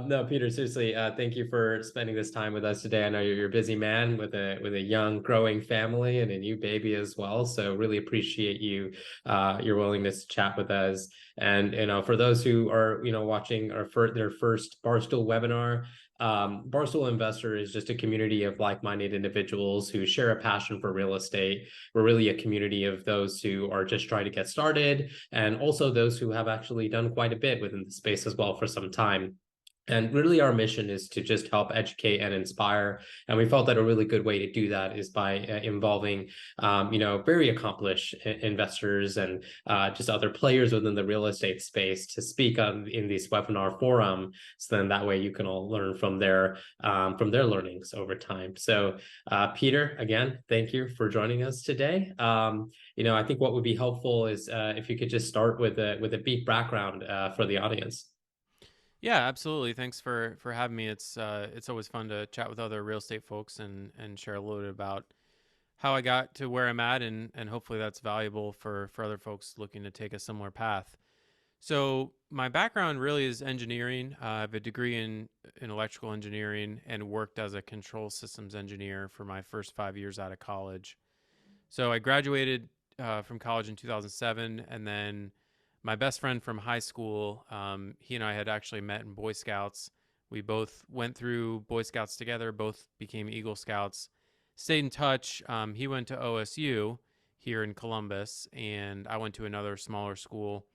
No, Peter, seriously, thank you for spending this time with us today. I know you're a busy man with a young, growing family and a new baby as well. So really appreciate your willingness to chat with us. And for those who are watching their first Barstool webinar, Barstool Investor is just a community of like-minded individuals who share a passion for real estate. We're really a community of those who are just trying to get started, and also those who have actually done quite a bit within the space as well for some time. And really, our mission is to just help educate and inspire. And we felt that a really good way to do that is by involving, very accomplished investors and just other players within the real estate space to speak on in this webinar forum. So then that way you can all learn from their learnings over time. So, Peter, again, thank you for joining us today. I think what would be helpful is if you could just start with a brief background for the audience. Yeah, absolutely. Thanks for having me. It's always fun to chat with other real estate folks and share a little bit about how I got to where I'm at, and hopefully that's valuable for other folks looking to take a similar path. So my background really is engineering. I have a degree in electrical engineering and worked as a control systems engineer for my first 5 years out of college. So I graduated from college in 2007, and then my best friend from high school, he and I had actually met in Boy Scouts. We both went through Boy Scouts together, both became Eagle Scouts, stayed in touch. He went to OSU here in Columbus, and I went to another smaller school.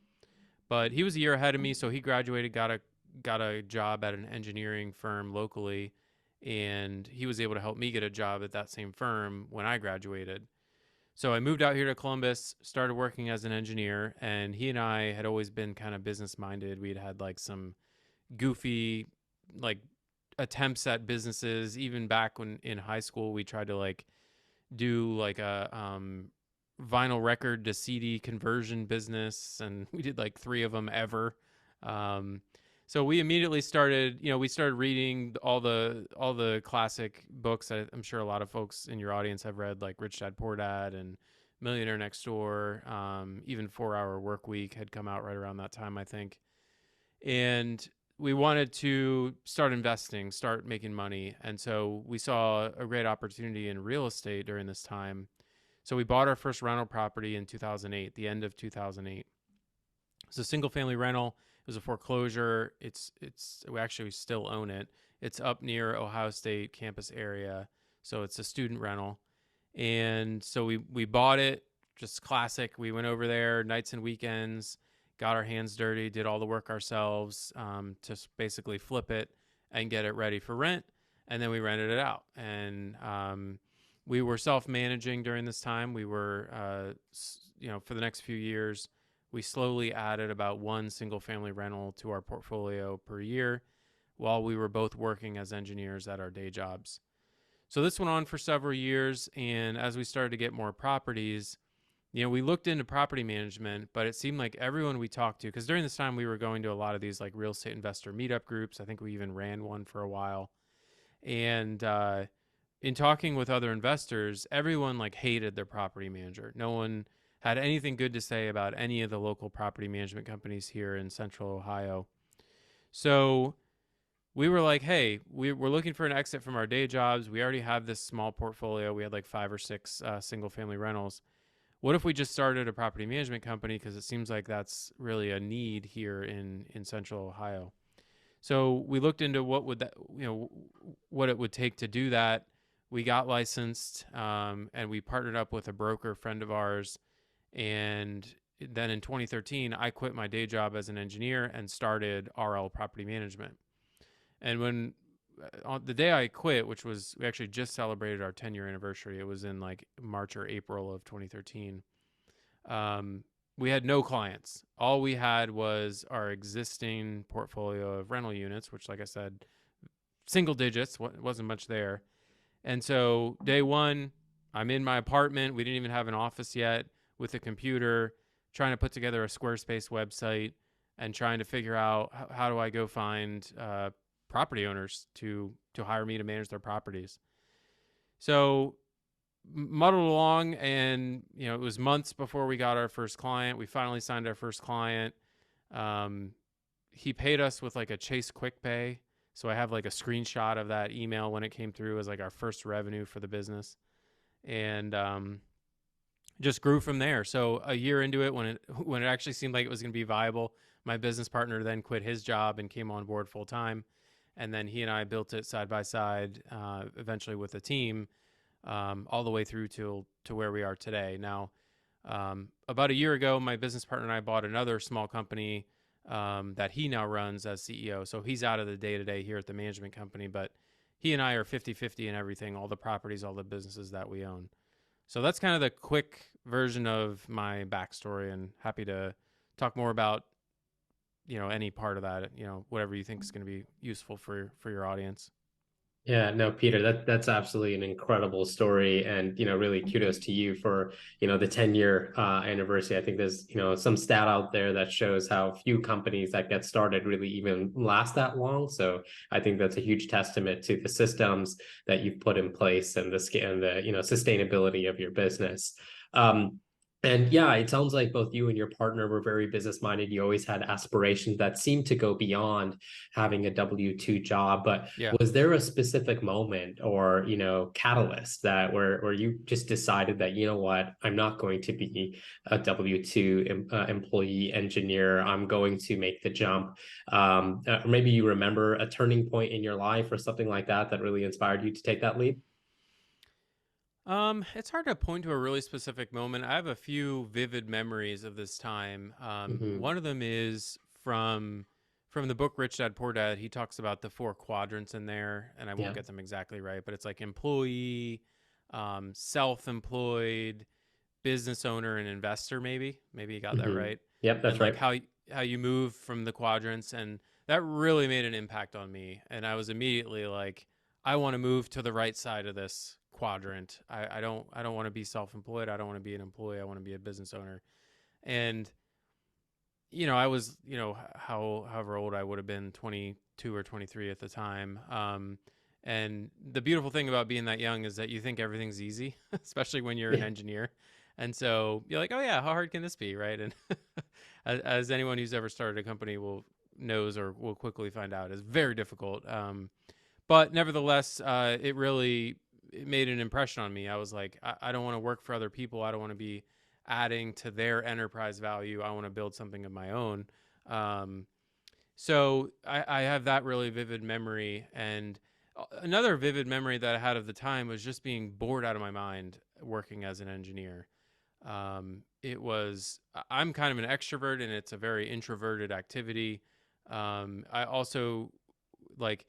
But he was a year ahead of me, so he graduated, got a job at an engineering firm locally, and he was able to help me get a job at that same firm when I graduated. So I moved out here to Columbus, started working as an engineer, and he and I had always been kind of business minded. We'd had like some goofy like attempts at businesses. Even back when in high school, we tried to like do like a vinyl record to CD conversion business, and we did like three of them ever. Um, so we immediately started, we started reading all the classic books that I'm sure a lot of folks in your audience have read, like Rich Dad Poor Dad and Millionaire Next Door. Even 4 Hour Work Week had come out right around that time, I think. And we wanted to start investing, start making money. And so we saw a great opportunity in real estate during this time. So we bought our first rental property in 2008, the end of 2008. It's a single family rental. It was a foreclosure. We actually still own it. It's up near Ohio State campus area. So it's a student rental. And so we bought it, just classic. We went over there nights and weekends, got our hands dirty, did all the work ourselves, to basically flip it and get it ready for rent. And then we rented it out. And we were self-managing during this time. We were, for the next few years, we slowly added about one single family rental to our portfolio per year while we were both working as engineers at our day jobs. So this went on for several years. And as we started to get more properties, we looked into property management, but it seemed like everyone we talked to, because during this time we were going to a lot of these like real estate investor meetup groups. I think we even ran one for a while. And in talking with other investors, everyone like hated their property manager. No one had anything good to say about any of the local property management companies here in central Ohio. So we were like, hey, we're looking for an exit from our day jobs. We already have this small portfolio. We had like 5 or 6 single family rentals. What if we just started a property management company? Because it seems like that's really a need here in central Ohio. So we looked into what it would take to do that. We got licensed, and we partnered up with a broker friend of ours. And then in 2013, I quit my day job as an engineer and started RL Property Management. And on the day I quit, which was, we actually just celebrated our 10-year anniversary. It was in like March or April of 2013. We had no clients. All we had was our existing portfolio of rental units, which, like I said, single digits, wasn't much there. And so day one, I'm in my apartment. We didn't even have an office yet, with a computer, trying to put together a Squarespace website and trying to figure out how do I go find property owners to hire me to manage their properties. So muddled along, and it was months before we got our first client. We finally signed our first client. He paid us with like a Chase Quick Pay, So I have like a screenshot of that email when it came through as like our first revenue for the business, and just grew from there. So a year into it, when it actually seemed like it was going to be viable, my business partner then quit his job and came on board full time, and then he and I built it side by side, eventually with a team, all the way through to where we are today. Now, about a year ago, my business partner and I bought another small company that he now runs as CEO. So he's out of the day to day here at the management company, but he and I are 50-50 in everything, all the properties, all the businesses that we own. So that's kind of the quick version of my backstory, and happy to talk more about, any part of that, whatever you think is going to be useful for your audience. Yeah, no, Peter, that's absolutely an incredible story, and really kudos to you for the 10-year anniversary. I think there's some stat out there that shows how few companies that get started really even last that long. So I think that's a huge testament to the systems that you've put in place and the sustainability of your business. And yeah, it sounds like both you and your partner were very business minded. You always had aspirations that seemed to go beyond having a W-2 job. But Yeah. was there a specific moment or catalyst that where you just decided that what, I'm not going to be a W-2 employee engineer, I'm going to make the jump? Or maybe you remember a turning point in your life or something like that that really inspired you to take that leap. It's hard to point to a really specific moment. I have a few vivid memories of this time. Mm-hmm. One of them is from the book Rich Dad Poor Dad. He talks about the four quadrants in there, and I won't Yeah. get them exactly right, but it's like employee, self-employed, business owner, and investor. Maybe you got that Mm-hmm. right. Yep, that's And like right. how you move from the quadrants, and that really made an impact on me. And I was immediately like, I want to move to the right side of this quadrant. I don't want to be self-employed. I don't want to be an employee. I want to be a business owner. And I was, however old I would have been, 22 or 23 at the time. And the beautiful thing about being that young is that you think everything's easy, especially when you're an Yeah. engineer. And so you're like, oh yeah, how hard can this be, right? And as anyone who's ever started a company will knows or will quickly find out, is very difficult. But nevertheless, it made an impression on me. I was like, I don't want to work for other people. I don't want to be adding to their enterprise value. I want to build something of my own. Um, so I have that really vivid memory. And another vivid memory that I had of the time was just being bored out of my mind working as an engineer. I'm kind of an extrovert, and it's a very introverted activity. I also like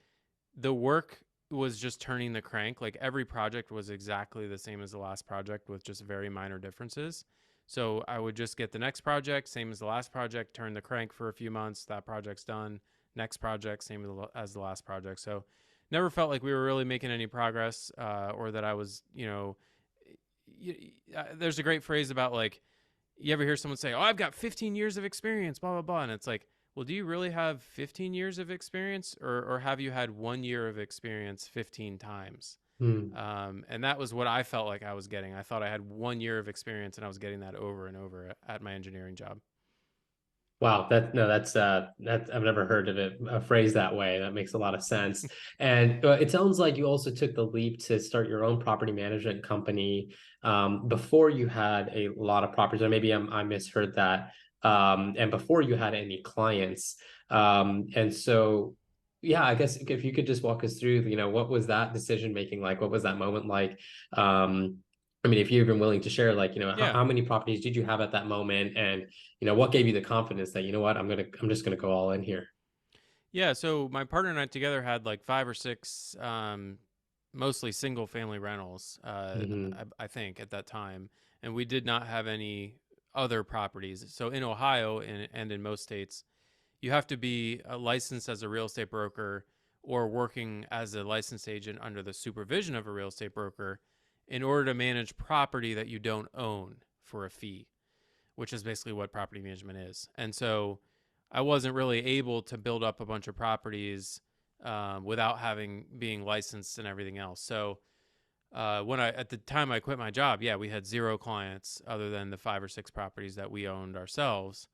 the work was just turning the crank. Like every project was exactly the same as the last project with just very minor differences. So I would just get the next project, same as the last project, turn the crank for a few months. That project's done. Next project, same as the last project. So never felt like we were really making any progress, or that I was, there's a great phrase about like, you ever hear someone say, "Oh, I've got 15 years of experience," blah blah blah, and it's like, well, do you really have 15 years of experience, or have you had 1 year of experience 15 times? Hmm. And that was what I felt like I was getting. I thought I had 1 year of experience, and I was getting that over and over at my engineering job. Wow, that I've never heard of it phrased that way. That makes a lot of sense. And it sounds like you also took the leap to start your own property management company before you had a lot of properties, or maybe I misheard that. And before you had any clients. And so, yeah, I guess if you could just walk us through, what was that decision making like? What was that moment like? Um, I mean, if you're even willing to share, like, Yeah. how many properties did you have at that moment, and what gave you the confidence that, what, I'm just gonna go all in here? Yeah, so my partner and I together had like five or six, mostly single family rentals, Hmm. I think at that time, and we did not have any other properties. So in Ohio and in most states, you have to be licensed as a real estate broker or working as a licensed agent under the supervision of a real estate broker in order to manage property that you don't own for a fee, which is basically what property management is. And so I wasn't really able to build up a bunch of properties without having being licensed and everything else. So when I at the time I quit my job, yeah, we had zero clients other than the five or six properties that we owned ourselves.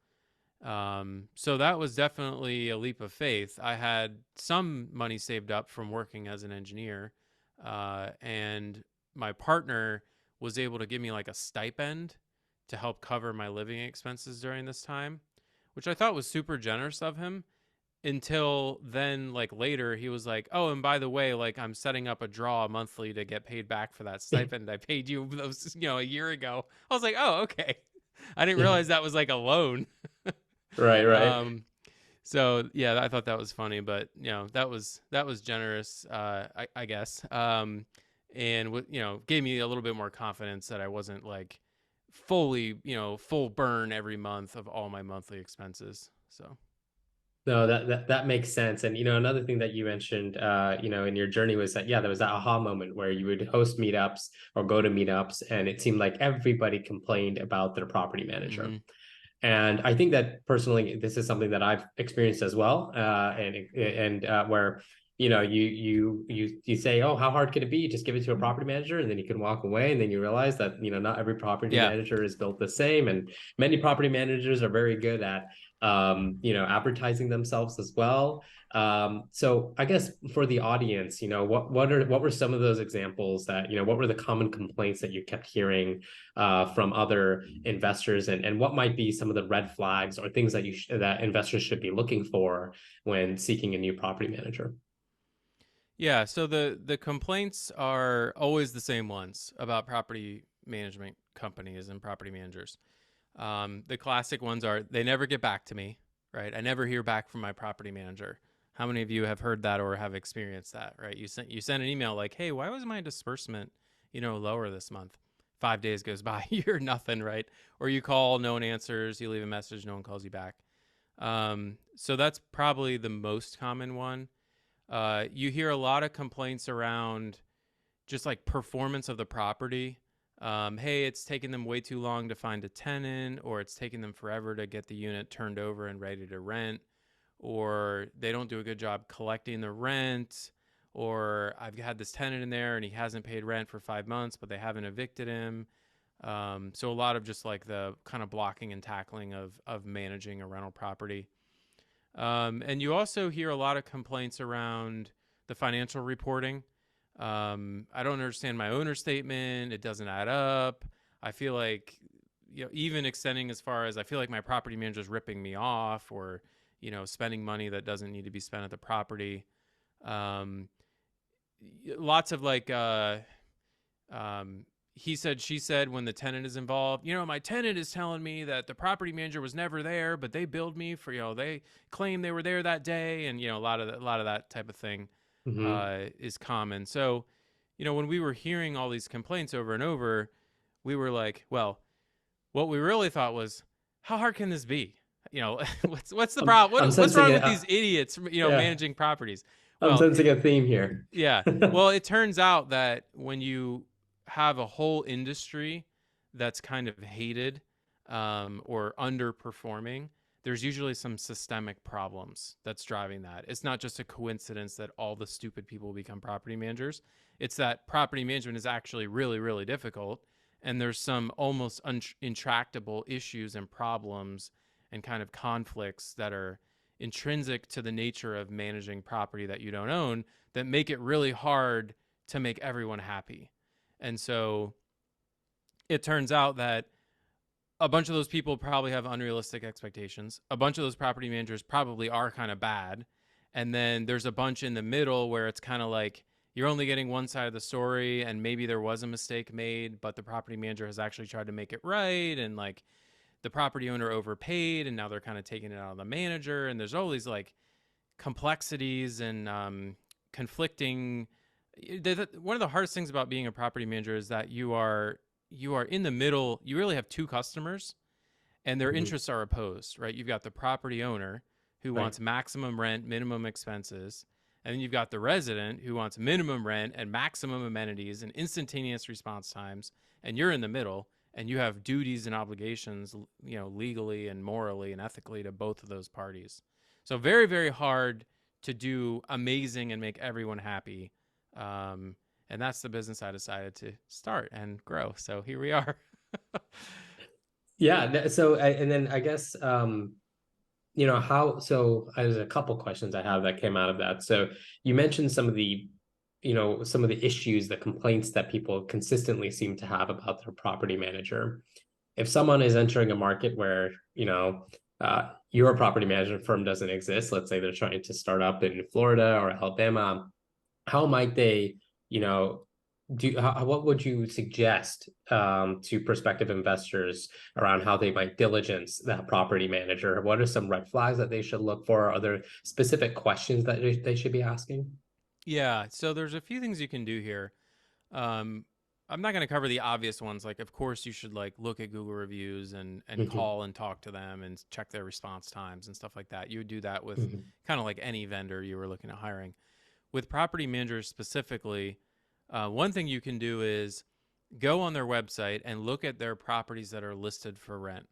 So that was definitely a leap of faith. I had some money saved up from working as an engineer, and my partner was able to give me like a stipend to help cover my living expenses during this time, which I thought was super generous of him. Until then, like later, he was like, "Oh, and by the way, like I'm setting up a draw monthly to get paid back for that stipend I paid you, those, a year ago." I was like, "Oh, okay." I didn't realize that was like a loan. Right, right. um, so yeah, I thought that was funny, but that was generous, I guess. And gave me a little bit more confidence that I wasn't like fully, full burn every month of all my monthly expenses. So. No, that makes sense. And another thing that you mentioned, in your journey was that there was that aha moment where you would host meetups or go to meetups, and it seemed like everybody complained about their property manager. Mm-hmm. And I think that personally, this is something that I've experienced as well. And where you say, "Oh, how hard could it be? Just give it to a property manager," and then you can walk away, and then you realize that not every property Yeah. manager is built the same, and many property managers are very good at advertising themselves as well. So I guess for the audience, what were some of those examples that what were the common complaints that you kept hearing from other investors, and what might be some of the red flags or things that that investors should be looking for when seeking a new property manager? Yeah, so the complaints are always the same ones about property management companies and property managers. The classic ones are they never get back to me, right? I never hear back from my property manager. How many of you have heard that or have experienced that, right? You sent an email like, "Hey, why was my disbursement, lower this month?" 5 days goes by, you hear nothing, right? Or you call, no one answers. You leave a message, no one calls you back. So that's probably the most common one. You hear a lot of complaints around just like performance of the property. Hey, it's taking them way too long to find a tenant, or it's taking them forever to get the unit turned over and ready to rent, or they don't do a good job collecting the rent, or I've had this tenant in there and he hasn't paid rent for 5 months, but they haven't evicted him. So a lot of just like the kind of blocking and tackling of managing a rental property. And you also hear a lot of complaints around the financial reporting. I don't understand my owner statement. It doesn't add up. I feel like, even extending as far as I feel like my property manager is ripping me off, or, spending money that doesn't need to be spent at the property. Um, Lots of like, um, he said, she said when the tenant is involved. My tenant is telling me that the property manager was never there, but they billed me for, they claim they were there that day, and a lot of that type of thing Mm-hmm. is common. So, when we were hearing all these complaints over and over, we were like, well, what we really thought was, how hard can this be? What's the problem? I'm What's sensing wrong with it. these idiots? Yeah, Managing properties. I'm Well, sensing a theme here. yeah. Well, it turns out that when you have a whole industry that's kind of hated, or underperforming, there's usually some systemic problems that's driving that. It's not just a coincidence that all the stupid people become property managers. It's that property management is actually really, really difficult. And there's some almost intractable issues and problems and kind of conflicts that are intrinsic to the nature of managing property that you don't own that make it really hard to make everyone happy. And so it turns out that a bunch of those people probably have unrealistic expectations. A bunch of those property managers probably are kind of bad. And then there's a bunch in the middle where it's kind of like you're only getting one side of the story, and maybe there was a mistake made, but the property manager has actually tried to make it right. And like the property owner overpaid, and now they're kind of taking it out of the manager. And there's all these like complexities and conflicting. One of the hardest things about being a property manager is that you are in the middle. You really have two customers, and their Mhm. interests are opposed, right? You've got the property owner who Right. wants maximum rent, minimum expenses, and then you've got the resident who wants minimum rent and maximum amenities and instantaneous response times, and you're in the middle, and you have duties and obligations, legally and morally and ethically to both of those parties. So very, very hard to do amazing and make everyone happy. Um, and that's the business I decided to start and grow. So here we are. Yeah. So, and then I guess how, so there's a couple questions I have that came out of that. So you mentioned some of the, some of the issues, the complaints that people consistently seem to have about their property manager. If someone is entering a market where, your property management firm doesn't exist, let's say they're trying to start up in Florida or Alabama, how might they, you know, what would you suggest to prospective investors around how they might diligence that property manager? What are some red flags that they should look for? Are there specific questions that they should be asking? Yeah, so there's a few things you can do here. Um, I'm not going to cover the obvious ones. Like, of course, you should like look at Google reviews and Mhm, call and talk to them and check their response times and stuff like that. You would do that with mhm, kind of like any vendor you were looking at hiring. With property managers specifically, one thing you can do is go on their website and look at their properties that are listed for rent.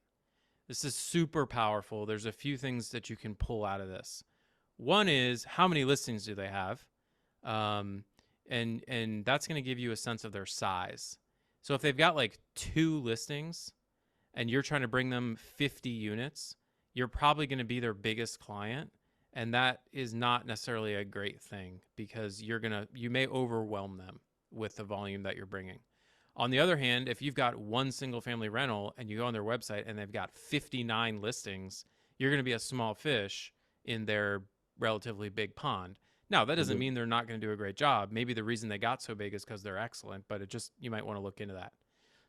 This is super powerful. There's a few things that you can pull out of this. One is how many listings do they have? Um, and that's going to give you a sense of their size. So if they've got like two listings and you're trying to bring them 50 units, you're probably going to be their biggest client, and that is not necessarily a great thing because you may overwhelm them with the volume that you're bringing. On the other hand, if you've got one single family rental and you go on their website and they've got 59 listings, you're going to be a small fish in their relatively big pond. Now, that doesn't mhm, mean they're not going to do a great job. Maybe the reason they got so big is because they're excellent, but you might want to look into that.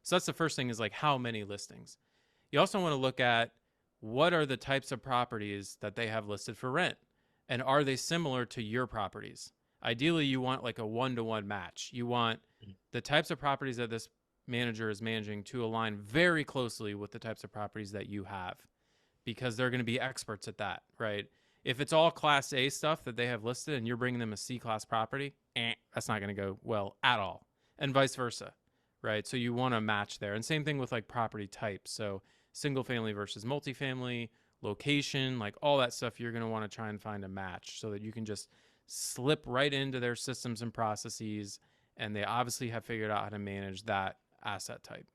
So that's the first thing, is like how many listings. You also want to look at what are the types of properties that they have listed for rent, and are they similar to your properties? Ideally, you want like a one-to-one match. You want the types of properties that this manager is managing to align very closely with the types of properties that you have, because they're going to be experts at that, right? If it's all class A stuff that they have listed and you're bringing them a C class property, that's not going to go well at all. And vice versa, right? So you want to match there. And same thing with like property types. So single family versus multifamily, location, like all that stuff, you're going to want to try and find a match so that you can just slip right into their systems and processes. And they obviously have figured out how to manage that asset type.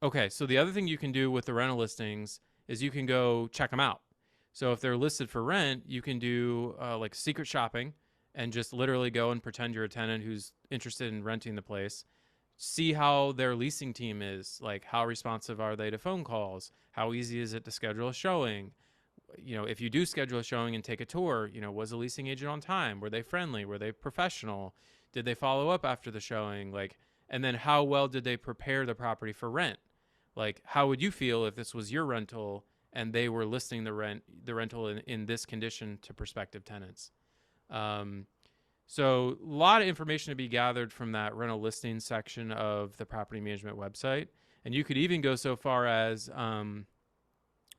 Okay, so the other thing you can do with the rental listings is you can go check them out. So if they're listed for rent, you can do like secret shopping and just literally go and pretend you're a tenant who's interested in renting the place. See how their leasing team is, like how responsive are they to phone calls? How easy is it to schedule a showing? If you do schedule a showing and take a tour, was the leasing agent on time? Were they friendly? Were they professional? Did they follow up after the showing? Like, and then how well did they prepare the property for rent? Like, how would you feel if this was your rental and they were listing the rental in this condition to prospective tenants? Um, so a lot of information to be gathered from that rental listing section of the property management website. And you could even go so far as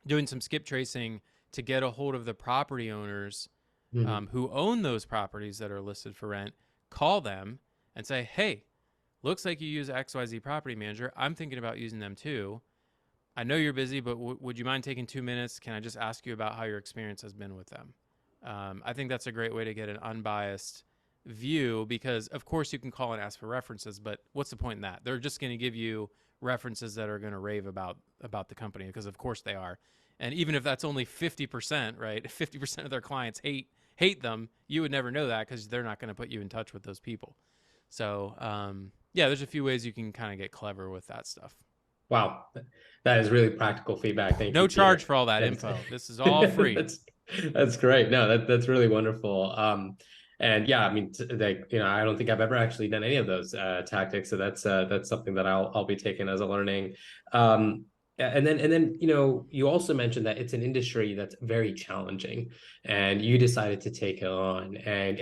doing some skip tracing to get a hold of the property owners mhm. who own those properties that are listed for rent. Call them and say, hey, looks like you use XYZ property manager. I'm thinking about using them too. I know you're busy, but would you mind taking 2 minutes? Can I just ask you about how your experience has been with them? I think that's a great way to get an unbiased view, because, of course, you can call and ask for references, but what's the point in that? They're just going to give you references that are going to rave about the company, because, of course, they are. And even if that's only 50%, right? 50% of their clients hate them. You would never know that because they're not going to put you in touch with those people. So, yeah, there's a few ways you can kind of get clever with that stuff. Wow, that is really practical feedback. Thank No you, charge Peter. for all that That's info. This is all free. that's great. No, that's really wonderful. And yeah, I mean, I don't think I've ever actually done any of those tactics. So that's something that I'll be taking as a learning. Um, and then you also mentioned that it's an industry that's very challenging, and you decided to take it on. And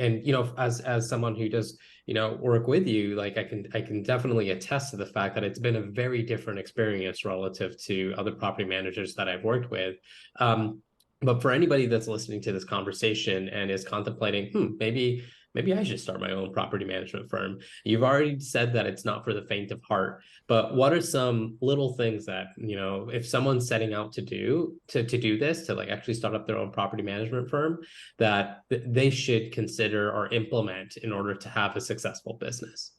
as someone who does work with you, like I can definitely attest to the fact that it's been a very different experience relative to other property managers that I've worked with. But for anybody that's listening to this conversation and is contemplating, maybe I should start my own property management firm. You've already said that it's not for the faint of heart, but what are some little things that, if someone's setting out to do this, to like actually start up their own property management firm, that they should consider or implement in order to have a successful business?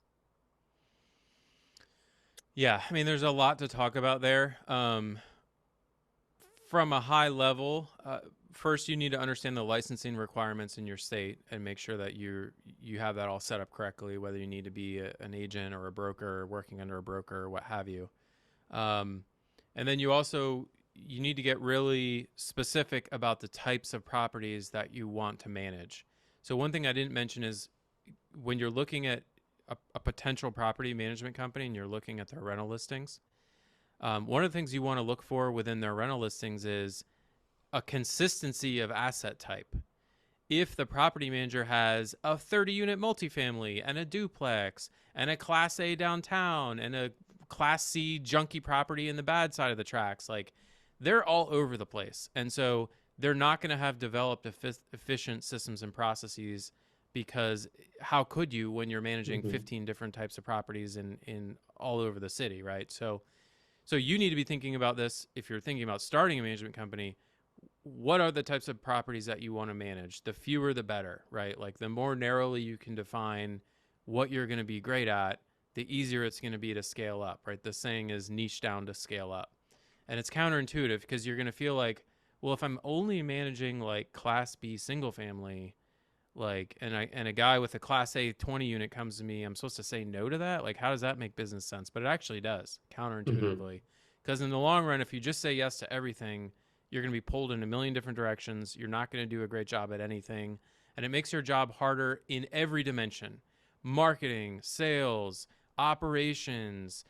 Yeah, I mean, there's a lot to talk about there. from a high level, first you need to understand the licensing requirements in your state and make sure that you have that all set up correctly, whether you need to be an agent or a broker or working under a broker or what have you. um, and then you need to get really specific about the types of properties that you want to manage. So one thing I didn't mention is when you're looking at a potential property management company and you're looking at their rental listings, one of the things you want to look for within their rental listings is a consistency of asset type. If the property manager has a 30 unit multifamily and a duplex and a class A downtown and a class C junky property in the bad side of the tracks, like they're all over the place. And so they're not going to have developed efficient systems and processes, because how could you when you're managing Mhm. 15 different types of properties in all over the city, right? So you need to be thinking about this if you're thinking about starting a management company. What are the types of properties that you want to manage? The fewer the better, right? Like the more narrowly you can define what you're going to be great at, the easier it's going to be to scale up, right? The saying is niche down to scale up. And it's counterintuitive because you're going to feel like, well, if I'm only managing like class B single family, like and a guy with a class A 20 unit comes to me, I'm supposed to say no to that? Like how does that make business sense? But it actually does, Mhm. counterintuitively. Because in the long run, if you just say yes to everything, you're going to be pulled in a million different directions. You're not going to do a great job at anything, and it makes your job harder in every dimension: marketing, sales, operations,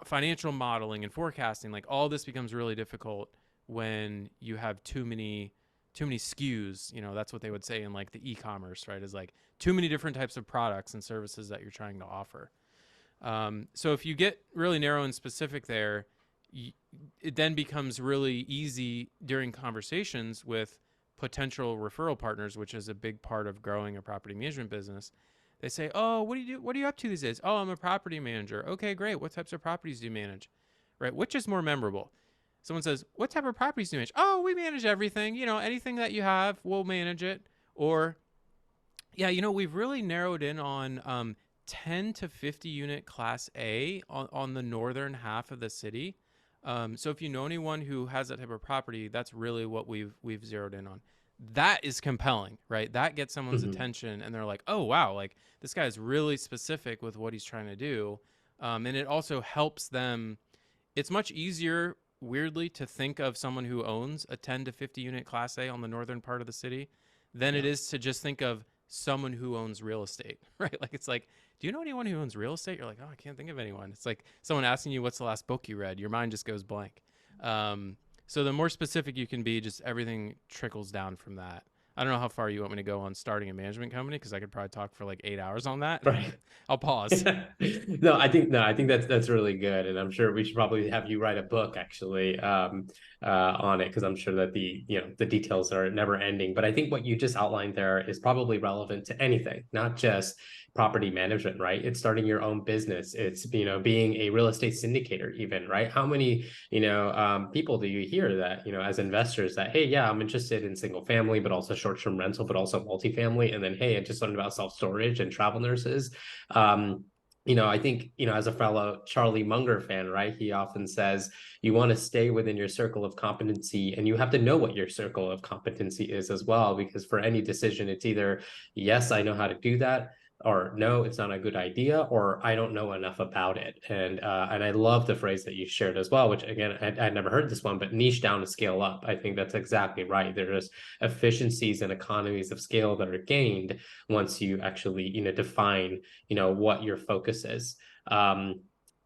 financial modeling and forecasting. Like all this becomes really difficult when you have too many SKUs. That's what they would say in like the e-commerce, right? Is like too many different types of products and services that you're trying to offer. So if you get really narrow and specific there, it then becomes really easy during conversations with potential referral partners, which is a big part of growing a property management business. They say, "Oh, what do you do? What are you up to these days?" "Oh, I'm a property manager." "Okay, great. What types of properties do you manage?" Right? Which is more memorable? Someone says, "What type of properties do you manage?" "Oh, we manage everything. Anything that you have, we'll manage it." Or, "Yeah, we've really narrowed in on 10 to 50 unit Class A on the northern half of the city. So if you know anyone who has that type of property, that's really what we've zeroed in on." That is compelling, right? That gets someone's Mhm. attention, and they're like, "Oh wow, like this guy is really specific with what he's trying to do," and it also helps them. It's much easier, weirdly, to think of someone who owns a 10 to 50 unit Class A on the northern part of the city than it Yeah. is to just think of someone who owns real estate, right? Like, it's like, do you know anyone who owns real estate? You're like, "Oh, I can't think of anyone." It's like someone asking you, "What's the last book you read?" Your mind just goes blank. So the more specific you can be, just everything trickles down from that. I don't know how far you want me to go on starting a management company, because I could probably talk for like 8 hours on that. Right. I'll pause. No, I think that's really good, and I'm sure we should probably have you write a book actually on it, because I'm sure that the details are never ending. But I think what you just outlined there is probably relevant to anything, not just property management, right? It's starting your own business. It's being a real estate syndicator, even, right? How many people do you hear that as investors that, hey, yeah, I'm interested in single family, but also short term rental, but also multifamily, and then, hey, I just learned about self storage and travel nurses. um, I think, as a fellow Charlie Munger fan, right? He often says you want to stay within your circle of competency, and you have to know what your circle of competency is as well, because for any decision, it's either, yes, I know how to do that, or no, it's not a good idea, or I don't know enough about it. And I love the phrase that you shared as well, which again, I'd never heard this one, but niche down to scale up. I think that's exactly right. There's efficiencies and economies of scale that are gained once you actually define what your focus is.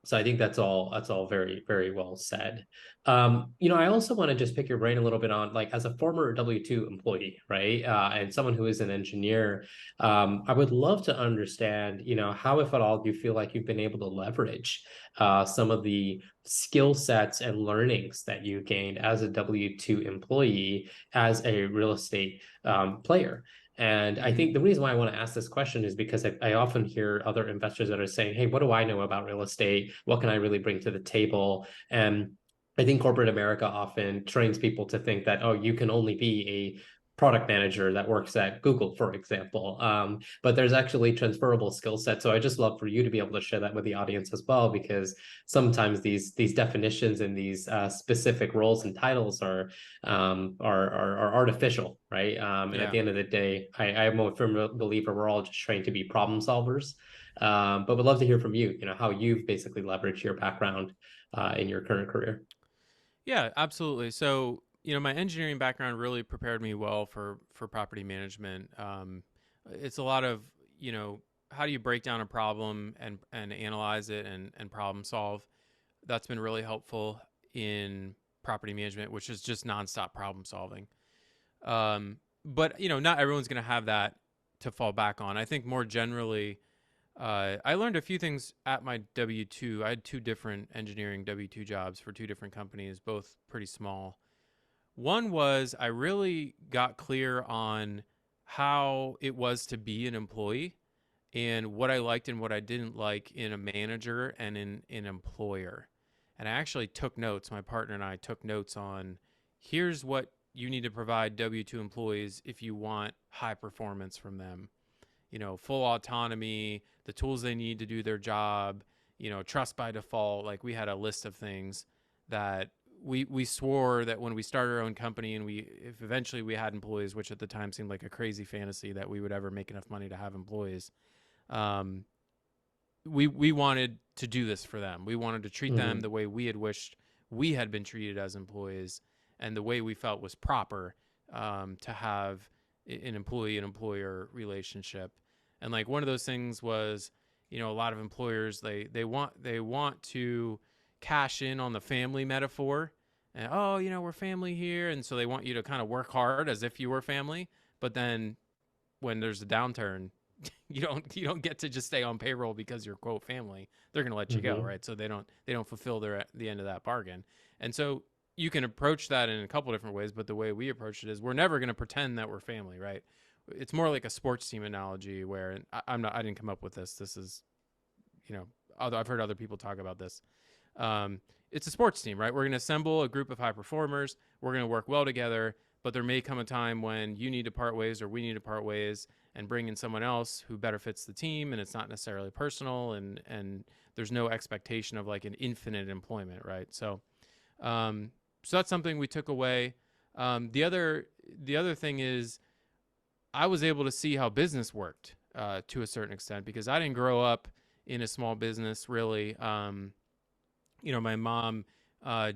So I think that's all very, very well said. I also want to just pick your brain a little bit on, like, as a former W-2 employee, right? And someone who is an engineer, I would love to understand, how, if at all, do you feel like you've been able to leverage some of the skill sets and learnings that you gained as a W-2 employee as a real estate player? And I Mm-hmm. think the reason why I want to ask this question is because I often hear other investors that are saying, hey, what do I know about real estate? What can I really bring to the table? And I think corporate America often trains people to think that, oh, you can only be product manager that works at Google, for example. But there's actually transferable skill sets. So I just love for you to be able to share that with the audience as well, because sometimes these definitions and these specific roles and titles are artificial, right? And at Yeah. the end of the day, I'm a firm believer we're all just trained to be problem solvers. But would love to hear from you, how you've basically leveraged your background in your current career. Yeah, absolutely. So, my engineering background really prepared me well for property management. It's a lot of, you know, how do you break down a problem and analyze it and problem solve. That's been really helpful in property management, which is just nonstop problem solving. But not everyone's going to have that to fall back on. I think more generally, I learned a few things at my W 2. I had two different engineering W 2 jobs for two different companies, both pretty small. One was I really got clear on how it was to be an employee and what I liked and what I didn't like in a manager and in an employer. And I actually took notes. My partner and I took notes on here's what you need to provide W 2 employees if you want high performance from them. Full autonomy, the tools they need to do their job, trust by default. Like we had a list of things that we swore that when we started our own company and if eventually we had employees, which at the time seemed like a crazy fantasy that we would ever make enough money to have employees, um, we wanted to do this for them. We wanted to treat them Mm-hmm. the way we had wished we had been treated as employees, and the way we felt was proper to have an employee and employer relationship. And like one of those things was, a lot of employers they want to cash in on the family metaphor, and we're family here, and so they want you to kind of work hard as if you were family. But then when there's a downturn, you don't get to just stay on payroll because you're quote family. They're going to let you go, Mm-hmm. right? So they don't fulfill the end of that bargain. And so you can approach that in a couple different ways, but the way we approach it is we're never going to pretend that we're family, right? It's more like a sports team analogy where, and I didn't come up with this. This is, I've heard other people talk about this. Um, it's a sports team, right? We're going to assemble a group of high performers. We're going to work well together, but there may come a time when you need to part ways or we need to part ways and bring in someone else who better fits the team, and it's not necessarily personal, and there's no expectation of like an infinite employment, right? So that's something we took away. The other thing is I was able to see how business worked to a certain extent because I didn't grow up in a small business really. My mom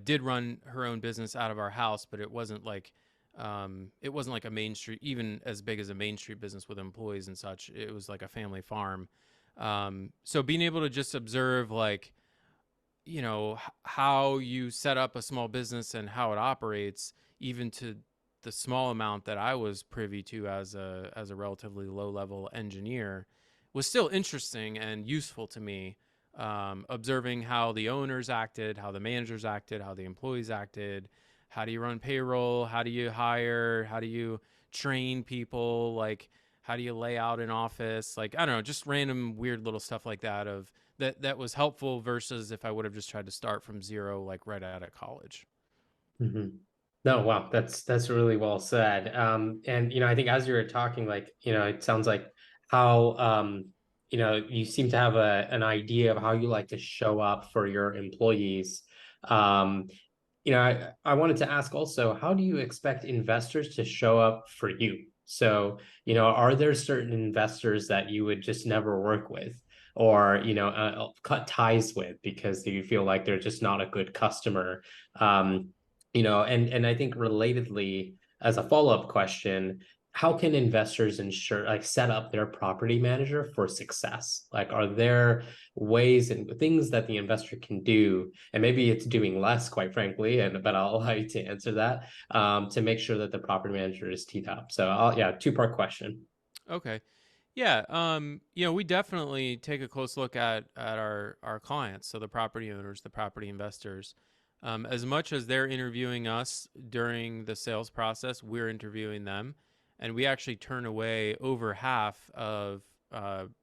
did run her own business out of our house, but it wasn't like a Main Street, even as big as a Main Street business with employees and such. It was like a family farm. So being able to just observe like how you set up a small business and how it operates, even to the small amount that I was privy to as a relatively low level engineer, was still interesting and useful to me. Observing how the owners acted, how the managers acted, how the employees acted, how do you run payroll, how do you hire, how do you train people, like how do you lay out an office, like I don't know, just random weird little stuff like that of that was helpful versus if I would have just tried to start from zero like right out of college. Mm-hmm. No, wow, that's really well said. And I think as you were talking, like, it sounds like how you seem to have an idea of how you like to show up for your employees. Um, I wanted to ask also, how do you expect investors to show up for you? So, are there certain investors that you would just never work with or, cut ties with because you feel like they're just not a good customer? And I think relatedly, as a follow-up question, how can investors ensure like set up their property manager for success? Like, are there ways and things that the investor can do, and maybe it's doing less, quite frankly, and but I'll allow you to answer that to make sure that the property manager is teed up. So yeah, two-part question. Okay. Yeah, we definitely take a close look at our clients, so the property owners, the property investors. As much as they're interviewing us during the sales process, we're interviewing them, and we actually turn away over half of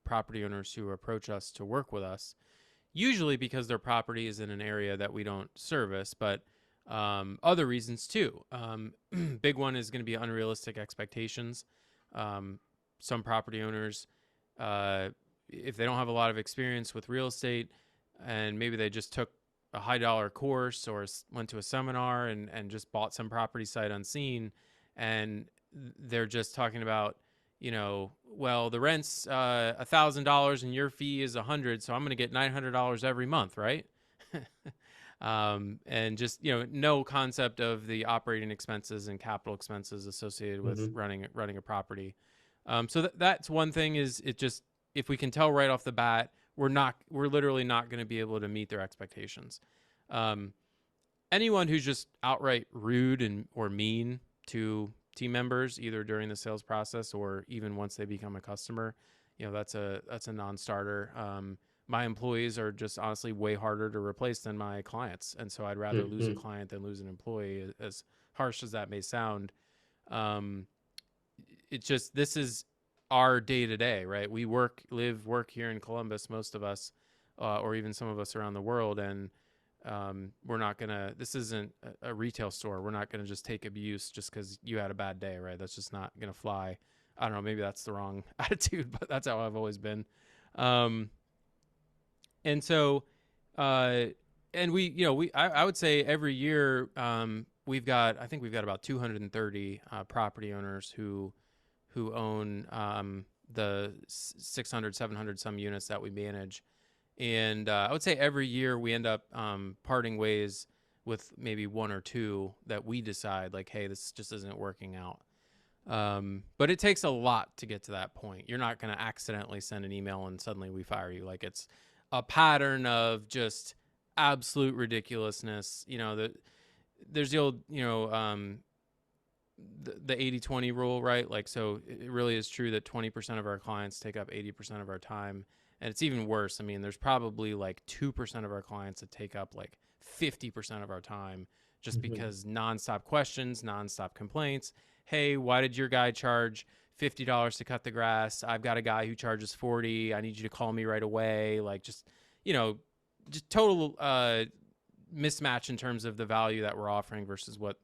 property owners who approach us to work with us, usually because their property is in an area that we don't service. But Other reasons too. Big one is going to be unrealistic expectations. Um, some property owners, uh, if they don't have a lot of experience with real estate, and maybe they just took a high dollar course or went to a seminar and just bought some property sight unseen, and they're just talking about, well, the rent's $1,000 and your fee is $100, so I'm going to get $900 every month, right? And just, no concept of the operating expenses and capital expenses associated with Hmm. running a property. So that's one thing. Is it just, if we can tell right off the bat, we're literally not going to be able to meet their expectations. Um, Anyone who's just outright rude and or mean to team members, either during the sales process or even once they become a customer, that's a non-starter. My employees are just honestly way harder to replace than my clients, and so I'd rather lose a Hmm. client than lose an employee. As harsh as that may sound, um, it's just, this is our day to day, right? We work here in Columbus, most of us, or even some of us around the world, and we're not gonna. This isn't a retail store. We're not gonna just take abuse just because you had a bad day, right? That's just not gonna fly. I don't know. Maybe that's the wrong attitude, but that's how I've always been. Um, and so, uh, and I would say every year, I think we've got about 230 property owners who own the 600, 700 some units that we manage. And I would say every year we end up parting ways with maybe one or two that we decide, like, hey, this just isn't working out. But it takes a lot to get to that point. You're not going to accidentally send an email and suddenly we fire you. Like, it's a pattern of just absolute ridiculousness. There's the old, the 80-20 rule, right? Like, so it really is true that 20% of our clients take up 80% of our time. And it's even worse. I mean, there's probably like 2% of our clients that take up like 50% of our time, just Hmm. because nonstop questions, nonstop complaints. Hey, why did your guy charge $50 to cut the grass? I've got a guy who charges 40. I need you to call me right away. Like, you know, just total mismatch in terms of the value that we're offering versus what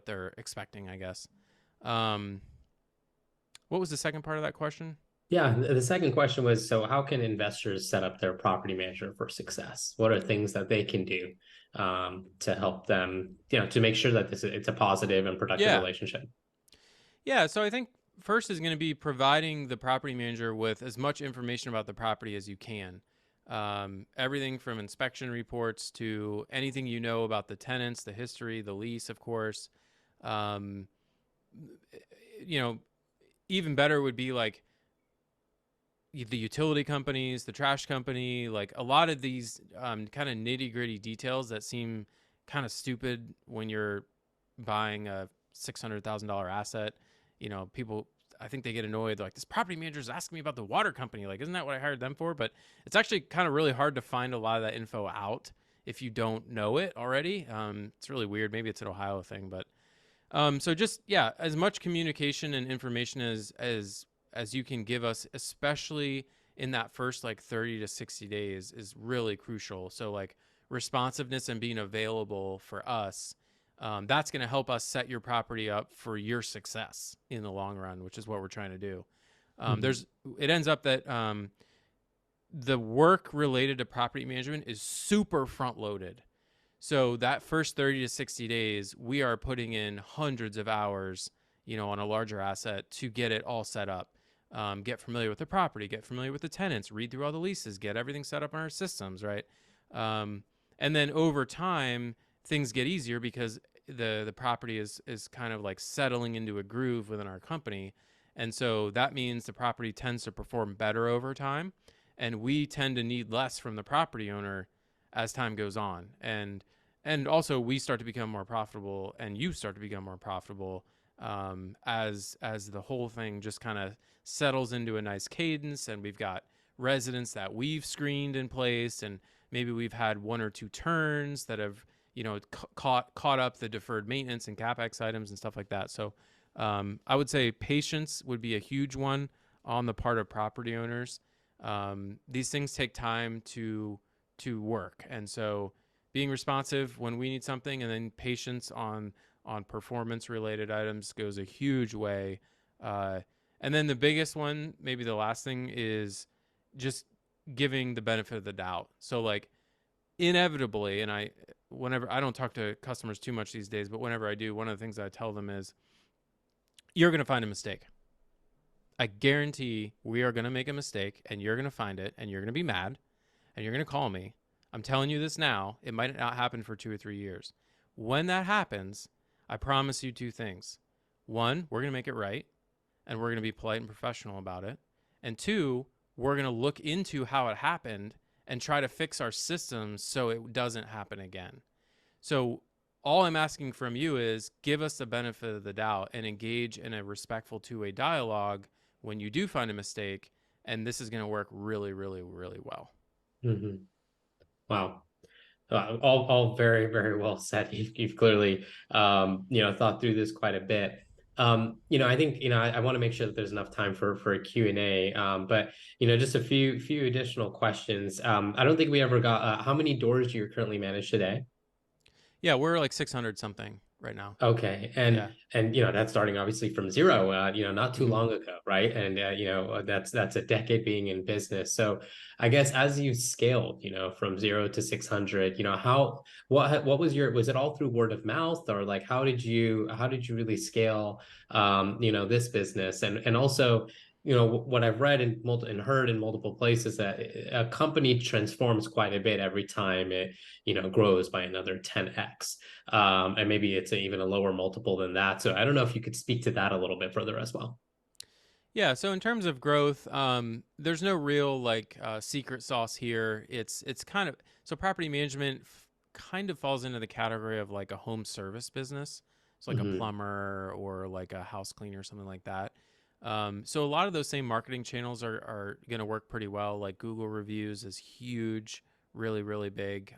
they're expecting, I guess. Um, what was the second part of that question? Yeah, the second question was, so how can investors set up their property manager for success? What are things that they can do to help them, to make sure that it's a positive and productive Yeah. relationship? Yeah. So I think first is going to be providing the property manager with as much information about the property as you can. Everything from inspection reports to anything about the tenants, the history, the lease, of course. Um, you know, Even better would be like the utility companies, the trash company, like a lot of these kind of nitty gritty details that seem kind of stupid when you're buying a $600,000 asset. People, I think they get annoyed. They're like, this property manager is asking me about the water company. Like, isn't that what I hired them for? But it's actually kind of really hard to find a lot of that info out if you don't know it already. It's really weird. Maybe it's an Ohio thing, but so just, yeah, as much communication and information as you can give us, especially in that first like 30 to 60 days, is really crucial. So like responsiveness and being available for us, that's going to help us set your property up for your success in the long run, which is what we're trying to do. Mhm. There's It ends up that the work related to property management is super front loaded. So that first 30 to 60 days, we are putting in hundreds of hours, on a larger asset to get it all set up. Get familiar with the property, get familiar with the tenants, read through all the leases, get everything set up in our systems, right? Um, and then over time, things get easier because the property is kind of like settling into a groove within our company. And so that means the property tends to perform better over time. And we tend to need less from the property owner as time goes on. And also we start to become more profitable and you start to become more profitable as the whole thing just kind of settles into a nice cadence, and we've got residents that we've screened in place, and maybe we've had one or two turns that have caught up the deferred maintenance and capex items and stuff like that. So I would say patience would be a huge one on the part of property owners. These things take time to work, and so being responsive when we need something, and then patience on performance related items goes a huge way. Uh, and then the biggest one, maybe the last thing, is just giving the benefit of the doubt. So like inevitably, and whenever I don't talk to customers too much these days, but whenever I do, one of the things I tell them is you're going to find a mistake. I guarantee we are going to make a mistake and you're going to find it and you're going to be mad and you're going to call me. I'm telling you this now. It might not happen for 2 or 3 years. When that happens, I promise you two things. One, we're going to make it right and we're going to be polite and professional about it. And two, we're going to look into how it happened and try to fix our systems so it doesn't happen again. So all I'm asking from you is give us the benefit of the doubt and engage in a respectful two-way dialogue when you do find a mistake. And this is going to work really, really, really well. Mhm. Wow. All very, very well said. You've clearly, thought through this quite a bit. I think, I want to make sure that there's enough time for a Q&A. But, just a few additional questions. I don't think we ever got, how many doors do you currently manage today? Yeah, we're like 600 something right now. Okay. Yeah. And that's starting obviously from zero, not too Mm-hmm. long ago, right? And that's a decade being in business. So I guess as you scaled, from zero to 600, what was it all through word of mouth, or like how did you really scale this business? And also, what I've read and heard in multiple places, that a company transforms quite a bit every time it grows by another 10x, and maybe it's even a lower multiple than that. So I don't know if you could speak to that a little bit further as well. Yeah, so in terms of growth, there's no real like secret sauce here. It's kind of so property management kind of falls into the category of like a home service business. It's like a Mm-hmm. plumber or like a house cleaner or something like that. So a lot of those same marketing channels are going to work pretty well. Like Google reviews is huge, really, really big.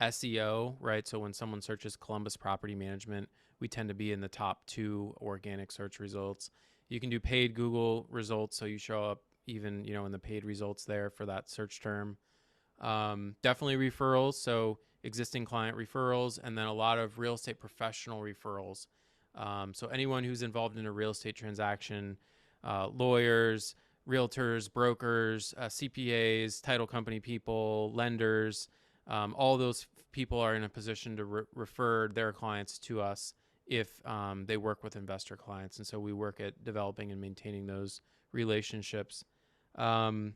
SEO, right? So when someone searches Columbus property management, we tend to be in the top two organic search results. You can do paid Google results, so you show up even in the paid results there for that search term. Definitely referrals, so existing client referrals, and then a lot of real estate professional referrals. So anyone who's involved in a real estate transaction, lawyers, realtors, brokers, CPAs, title company people, lenders, all those people are in a position to refer their clients to us if they work with investor clients. And so we work at developing and maintaining those relationships. Um,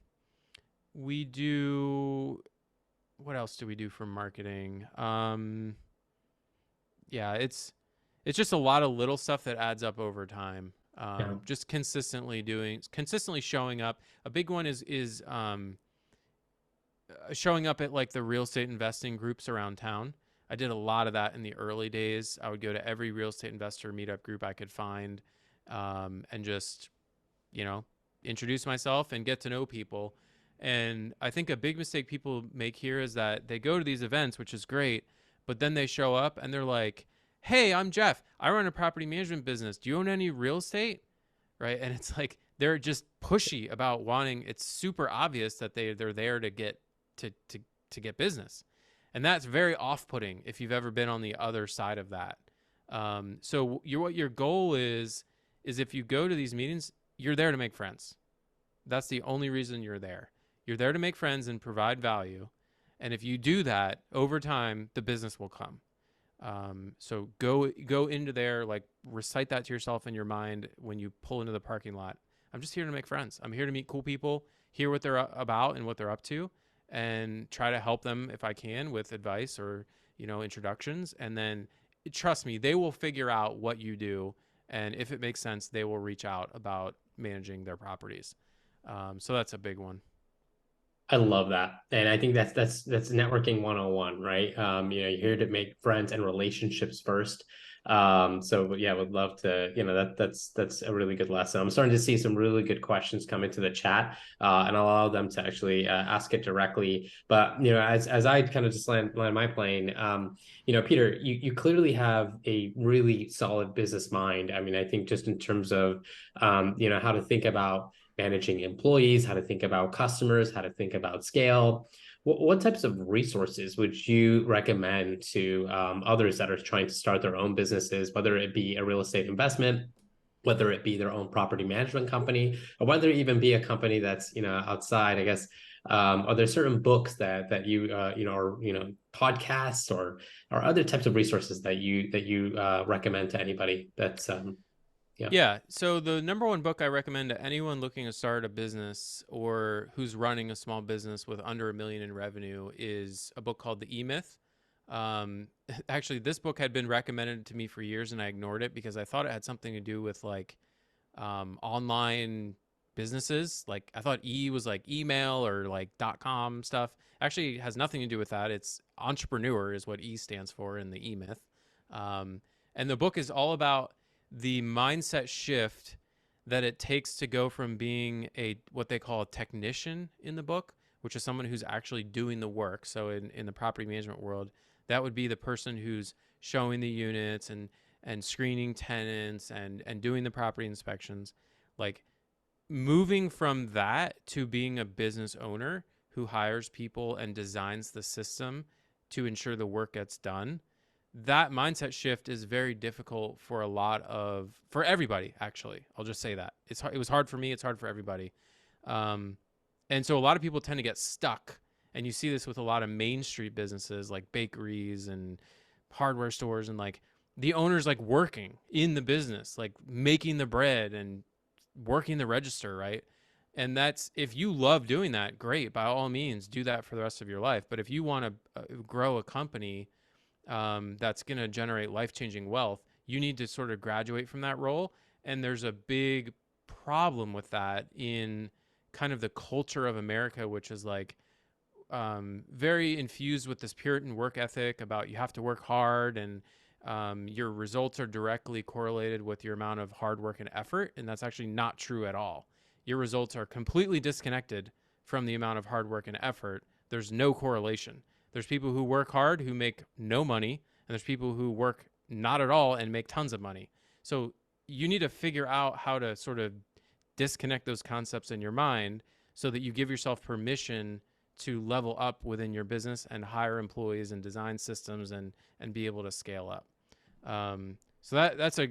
we do, what else do we do for marketing? Yeah, it's just a lot of little stuff that adds up over time. Yeah. Just consistently showing up. A big one is showing up at like the real estate investing groups around town. I did a lot of that in the early days. I would go to every real estate investor meetup group I could find, and just, you know, introduce myself and get to know people. And I think a big mistake people make here is that they go to these events, which is great, but then they show up and they're like, "Hey, I'm Jeff. I run a property management business. Do you own any real estate?" Right? And it's like they're just pushy about wanting. It's super obvious that they're there to get to to to get business, and that's very off-putting if you've ever been on the other side of that. So what your goal is if you go to these meetings, you're there to make friends. That's the only reason you're there. You're there to make friends and provide value. And if you do that over time, the business will come. So go into there, like recite that to yourself in your mind when you pull into the parking lot. I'm just here to make friends. I'm here to meet cool people, hear what they're about and what they're up to, and try to help them if I can with advice or introductions. And then trust me, they will figure out what you do, and if it makes sense, they will reach out about managing their properties. So that's a big one. I love that. And I think that's networking 101, right? You're here to make friends and relationships first. So yeah, would love to, that's a really good lesson. I'm starting to see some really good questions come into the chat, and I'll allow them to actually ask it directly. But as I kind of just land my plane, Peter, you clearly have a really solid business mind. I mean, I think just in terms of how to think about managing employees, how to think about customers, how to think about scale. what types of resources would you recommend to others that are trying to start their own businesses, whether it be a real estate investment, whether it be their own property management company, or whether it even be a company that's outside, I guess. Are there certain books that you or podcasts or other types of resources that you recommend to anybody that's yeah. Yeah. So the number one book I recommend to anyone looking to start a business or who's running a small business with under 1 million in revenue is a book called The E-Myth. Actually, this book had been recommended to me for years, and I ignored it because I thought it had something to do with like online businesses. Like I thought E was like email or like .com stuff. Actually, it has nothing to do with that. It's entrepreneur is what E stands for in the E-Myth. Um, and the book is all about the mindset shift that it takes to go from being a what they call a technician in the book, which is someone who's actually doing the work. So in the property management world, that would be the person who's showing the units and screening tenants and doing the property inspections. Like moving from that to being a business owner who hires people and designs the system to ensure the work gets done, that mindset shift is very difficult for for everybody. Actually, I'll just say that it was hard for me. It's hard for everybody. um, and so a lot of people tend to get stuck, and you see this with a lot of main street businesses like bakeries and hardware stores, and like the owners like working in the business, like making the bread and working the register, right? And that's, if you love doing that, great, by all means do that for the rest of your life. But if you want to grow a company that's going to generate life-changing wealth, you need to sort of graduate from that role. And there's a big problem with that in kind of the culture of America, which is like very infused with this Puritan work ethic about you have to work hard, and your results are directly correlated with your amount of hard work and effort. And that's actually not true at all. Your results are completely disconnected from the amount of hard work and effort. There's no correlation. There's people who work hard who make no money, and there's people who work not at all and make tons of money. So you need to figure out how to sort of disconnect those concepts in your mind so that you give yourself permission to level up within your business and hire employees and design systems and be able to scale up. So that's a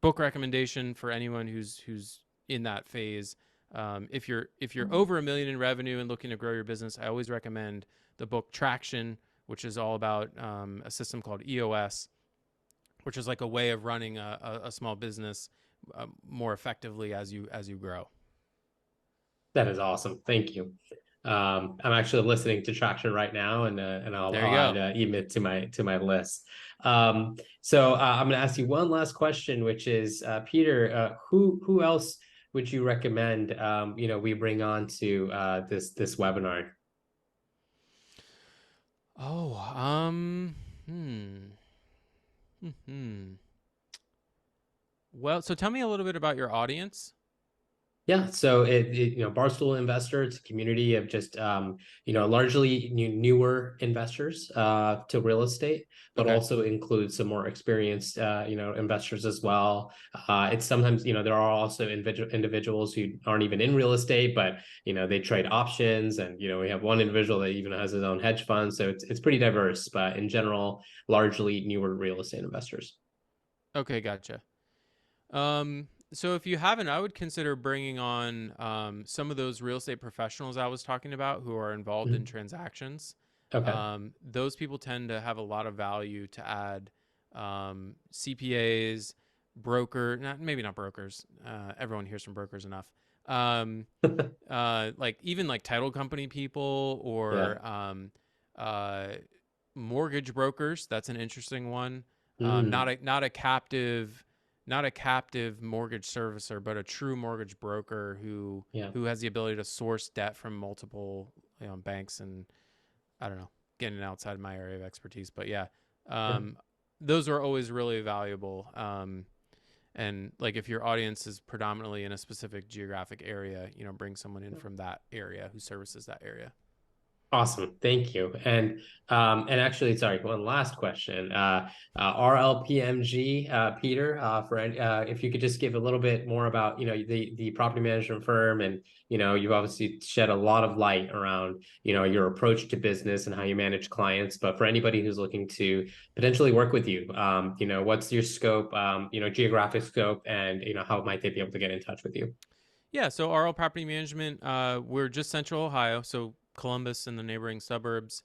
book recommendation for anyone who's in that phase. If you're over 1 million in revenue and looking to grow your business, I always recommend the book Traction, which is all about a system called EOS, which is like a way of running a small business more effectively as you grow. That is awesome. Thank you. I'm actually listening to Traction right now, and There you I'll add go. Emit to my list. So I'm going to ask you one last question, which is Peter, who else would you recommend? We bring on to this webinar. Oh, hmm. Hmm. Well, so tell me a little bit about your audience. Yeah, so Barstool Investor, it's a community of just largely newer investors to real estate, but Okay. also includes some more experienced investors as well. It's sometimes there are also individuals who aren't even in real estate, but they trade options, and we have one individual that even has his own hedge fund, so it's pretty diverse. But in general, largely newer real estate investors. Okay, gotcha. So if you haven't, I would consider bringing on some of those real estate professionals I was talking about who are involved in Mhm. transactions. Okay. Those people tend to have a lot of value to add. CPAs, maybe not brokers. Everyone hears from brokers enough. Um, like even like title company people Yeah. or uh, mortgage brokers. That's an interesting one. Mm, Not a captive mortgage servicer, but a true mortgage broker yeah. who has the ability to source debt from multiple banks. And I don't know, getting outside my area of expertise, but yeah, Yeah. um, those are always really valuable. And like if your audience is predominantly in a specific geographic area, bring someone in from that area who services that area. Awesome. Thank you. And actually, sorry, one last question. RLPMG, Peter, for if you could just give a little bit more about, the property management firm, and, you've obviously shed a lot of light around, your approach to business and how you manage clients. But for anybody who's looking to potentially work with you, what's your scope, geographic scope, and, how might they be able to get in touch with you? Yeah, so RL Property Management, we're just Central Ohio, so Columbus and the neighboring suburbs.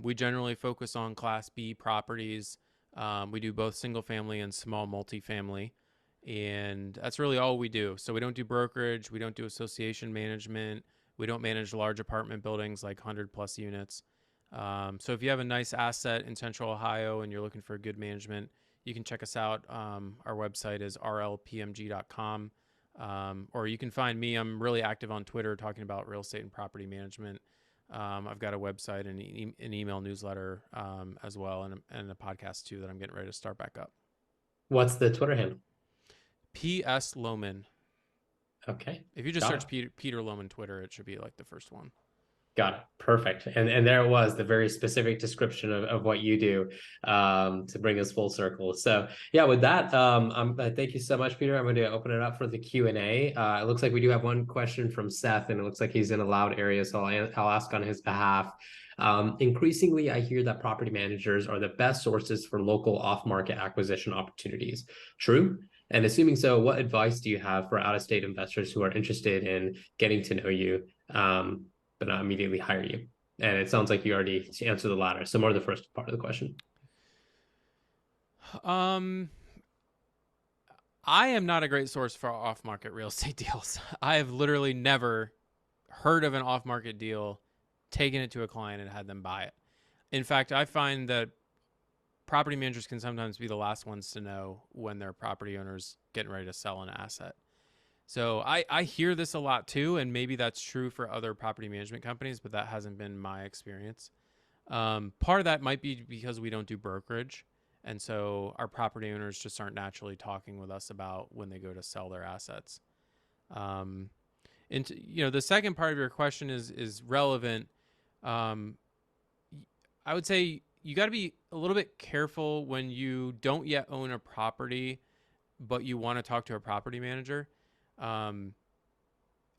We generally focus on Class B properties. We do both single family and small multifamily, and that's really all we do. So we don't do brokerage, we don't do association management, we don't manage large apartment buildings like 100 plus units. So if you have a nice asset in Central Ohio and you're looking for good management, you can check us out. Our website is rlpmg.com. Or you can find me. I'm really active on Twitter talking about real estate and property management. I've got a website and an email newsletter as well, and a podcast too that I'm getting ready to start back up. What's the Twitter handle? P.S. Lohmann. Okay. If you just Got search it. Peter Lohmann Twitter, it should be like the first one. Got it. Perfect. And there it was, the very specific description of what you do, to bring us full circle. So yeah, with that, thank you so much, Peter. I'm going to open it up for the Q&A. It looks like we do have one question from Seth, and it looks like he's in a loud area, so I'll ask on his behalf. Increasingly, I hear that property managers are the best sources for local off-market acquisition opportunities. True? And assuming so, what advice do you have for out-of-state investors who are interested in getting to know you, but not immediately hire you? And it sounds like you already answered the latter. So more the first part of the question. Um, I am not a great source for off-market real estate deals. I have literally never heard of an off-market deal, taken it to a client, and had them buy it. In fact, I find that property managers can sometimes be the last ones to know when their property owners getting ready to sell an asset. So I hear this a lot too, and maybe that's true for other property management companies, but that hasn't been my experience. Part of that might be because we don't do brokerage, and so our property owners just aren't naturally talking with us about when they go to sell their assets. Um, and the second part of your question is relevant. Um, I would say you got to be a little bit careful when you don't yet own a property, but you want to talk to a property manager. Um,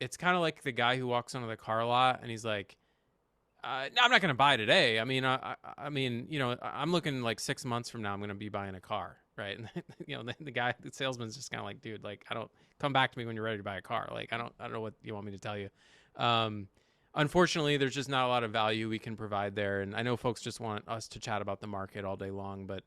it's kind of like the guy who walks onto the car lot and he's like, no, I'm not going to buy today. I mean, I'm looking like 6 months from now, I'm going to be buying a car, right? And the guy, the salesman's just kind of like, dude, like, I don't come back to me when you're ready to buy a car. Like, I don't know what you want me to tell you. Um, Unfortunately, there's just not a lot of value we can provide there. And I know folks just want us to chat about the market all day long, but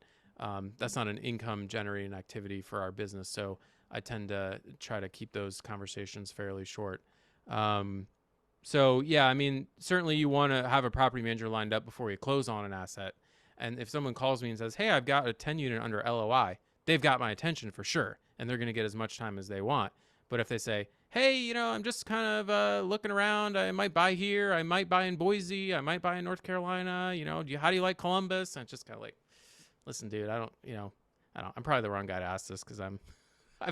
that's not an income generating activity for our business. So I tend to try to keep those conversations fairly short. So yeah, I mean, certainly you want to have a property manager lined up before you close on an asset. And if someone calls me and says, "Hey, I've got a 10 unit under LOI," they've got my attention for sure, and they're going to get as much time as they want. But if they say, "Hey, I'm just kind of looking around. I might buy here. I might buy in Boise. I might buy in North Carolina. How do you like Columbus?" And it's just kind of like, listen, dude, I don't. I'm probably the wrong guy to ask this because I've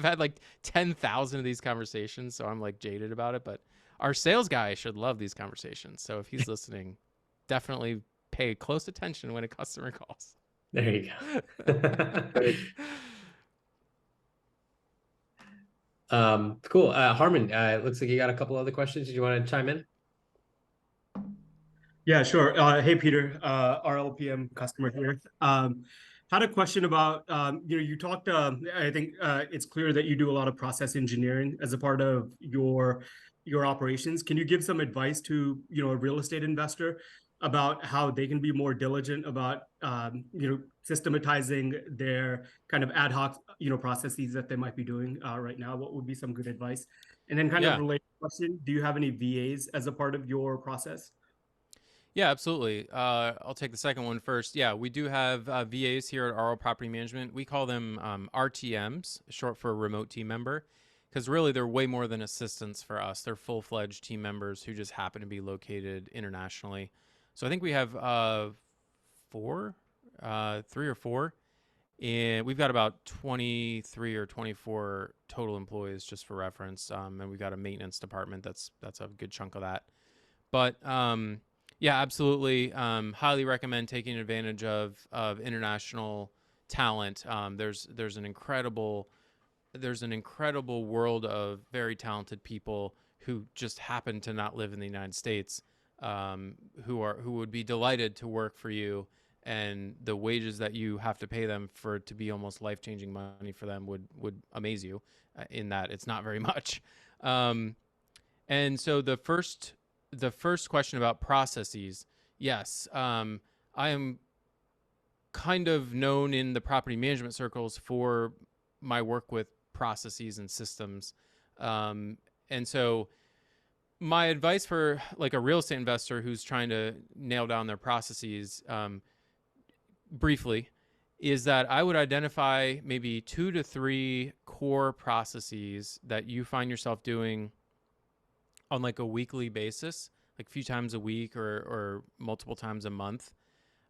had like 10,000 of these conversations, so I'm like jaded about it. But our sales guy should love these conversations. So if he's listening, definitely pay close attention when a customer calls. There you go. Cool. Harmon, it looks like you got a couple other questions. Did you want to chime in? Yeah, sure. Hey, Peter, RLPM customer here. Had a question about, you talked, I think it's clear that you do a lot of process engineering as a part of your operations. Can you give some advice to, a real estate investor about how they can be more diligent about, systematizing their kind of ad hoc, processes that they might be doing right now? What would be some good advice? And then kind of Yeah. related question, do you have any VAs as a part of your process? Yeah, absolutely. I'll take the second one first. Yeah, we do have VAs here at RO Property Management. We call them RTMs, short for remote team member, because really they're way more than assistants for us. They're full-fledged team members who just happen to be located internationally. So I think we have three or four, and we've got about 23 or 24 total employees, just for reference. And we've got a maintenance department that's a good chunk of that. But Yeah, absolutely. Highly recommend taking advantage of international talent. There's an incredible world of very talented people who just happen to not live in the United States, who would be delighted to work for you, and the wages that you have to pay them for it to be almost life changing money for them would amaze you. In that it's not very much. Um, and so the first question about processes, yes, I am kind of known in the property management circles for my work with processes and systems. And so my advice for like a real estate investor who's trying to nail down their processes, briefly, is that I would identify maybe 2 to 3 core processes that you find yourself doing on like a weekly basis, like a few times a week or multiple times a month,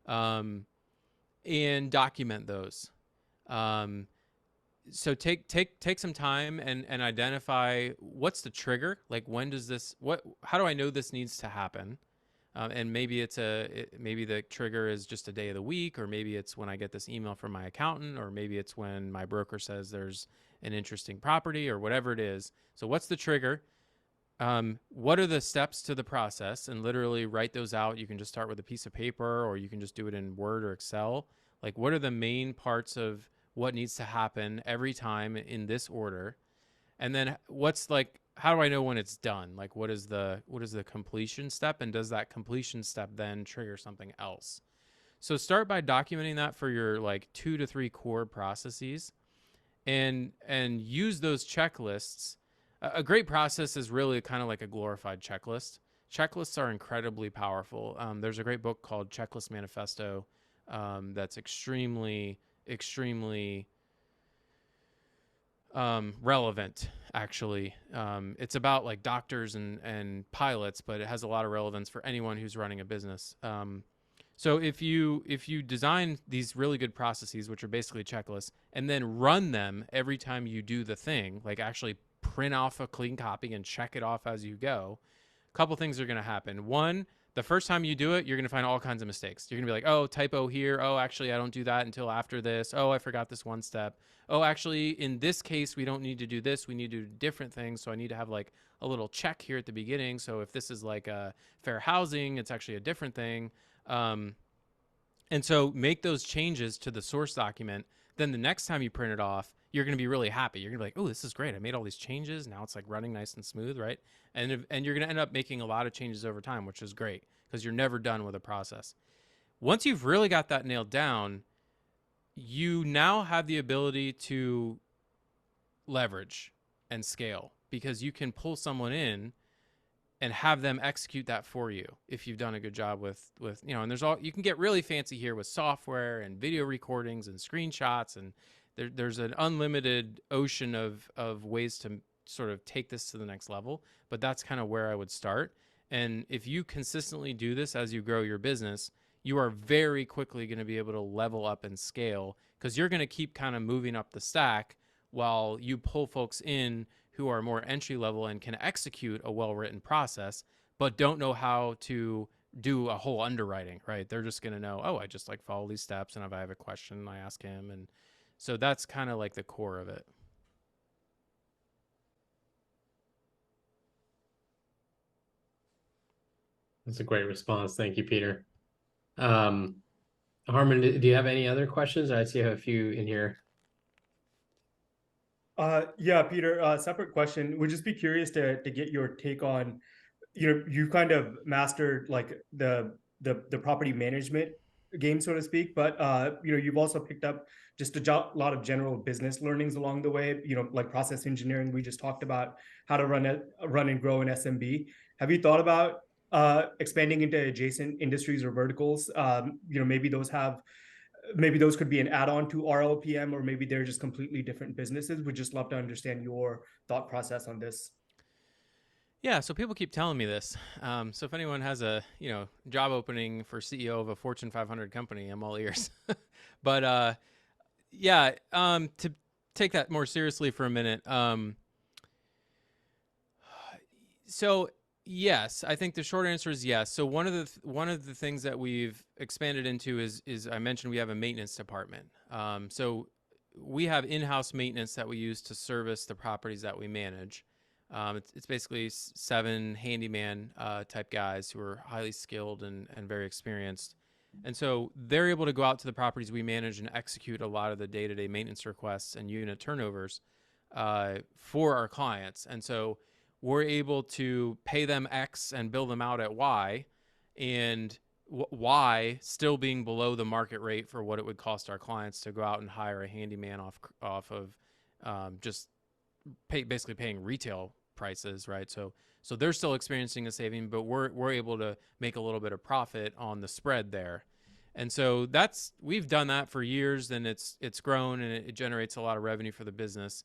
um, and document those. Um, so take some time and identify what's the trigger. Like when does this? How do I know this needs to happen? And maybe maybe the trigger is just a day of the week, or maybe it's when I get this email from my accountant, or maybe it's when my broker says there's an interesting property, or whatever it is. So what's the trigger? What are the steps to the process? And literally write those out. You can just start with a piece of paper, or you can just do it in Word or Excel. Like, what are the main parts of what needs to happen every time in this order? And then what's like, how do I know when it's done? Like, what is the completion step? And does that completion step then trigger something else? So start by documenting that for your like 2 to 3 core processes, and use those checklists. A great process is really kind of like a glorified checklist. Checklists are incredibly powerful. There's a great book called Checklist Manifesto, that's extremely relevant, actually. It's about like doctors and pilots, but it has a lot of relevance for anyone who's running a business. So if you design these really good processes, which are basically checklists, and then run them every time you do the thing, like actually print off a clean copy and check it off as you go, a couple things are going to happen. One, the first time you do it, you're going to find all kinds of mistakes. You're going to be like, oh, typo here. Oh, actually, I don't do that until after this. Oh, I forgot this one step. Oh, actually, in this case, we don't need to do this. We need to do different things. So I need to have like a little check here at the beginning. So if this is like a fair housing, it's actually a different thing. And so make those changes to the source document. Then the next time you print it off, you're going to be really happy. You're going to be like, oh, this is great. I made all these changes. Now it's like running nice and smooth, right? And you're going to end up making a lot of changes over time, which is great because you're never done with a process. Once you've really got that nailed down, you now have the ability to leverage and scale, because you can pull someone in and have them execute that for you if you've done a good job with and you can get really fancy here with software and video recordings and screenshots, and there's an unlimited ocean of ways to sort of take this to the next level, but that's kind of where I would start. And if you consistently do this as you grow your business, you are very quickly going to be able to level up and scale, because you're going to keep kind of moving up the stack while you pull folks in who are more entry level and can execute a well-written process, but don't know how to do a whole underwriting, right? They're just going to know, oh, I just like follow these steps, and if I have a question, I ask him. And so that's kind of like the core of it. That's a great response. Thank you, Peter. Harmon, do you have any other questions? I see you have a few in here. Yeah, Peter, separate question. Would just be curious to get your take on, you kind of mastered like the property management game, so to speak, but you've also picked up just a lot of general business learnings along the way, like process engineering. We just talked about how to run and grow an SMB. Have you thought about expanding into adjacent industries or verticals? Maybe those could be an add-on to RLPM, or maybe they're just completely different businesses. Would just love to understand your thought process on this. Yeah, so people keep telling me this. So if anyone has a job opening for CEO of a Fortune 500 company, I'm all ears. But to take that more seriously for a minute. So Yes, I think the short answer is yes. So one of the things that we've expanded into is I mentioned we have a maintenance department. So we have in-house maintenance that we use to service the properties that we manage. It's basically seven handyman type guys who are highly skilled and very experienced. And so they're able to go out to the properties we manage and execute a lot of the day-to-day maintenance requests and unit turnovers for our clients. And so we're able to pay them X and bill them out at Y, and Y still being below the market rate for what it would cost our clients to go out and hire a handyman off of just basically paying retail prices, right? So they're still experiencing a saving, but we're able to make a little bit of profit on the spread there. And so we've done that for years, and it's grown, and it generates a lot of revenue for the business.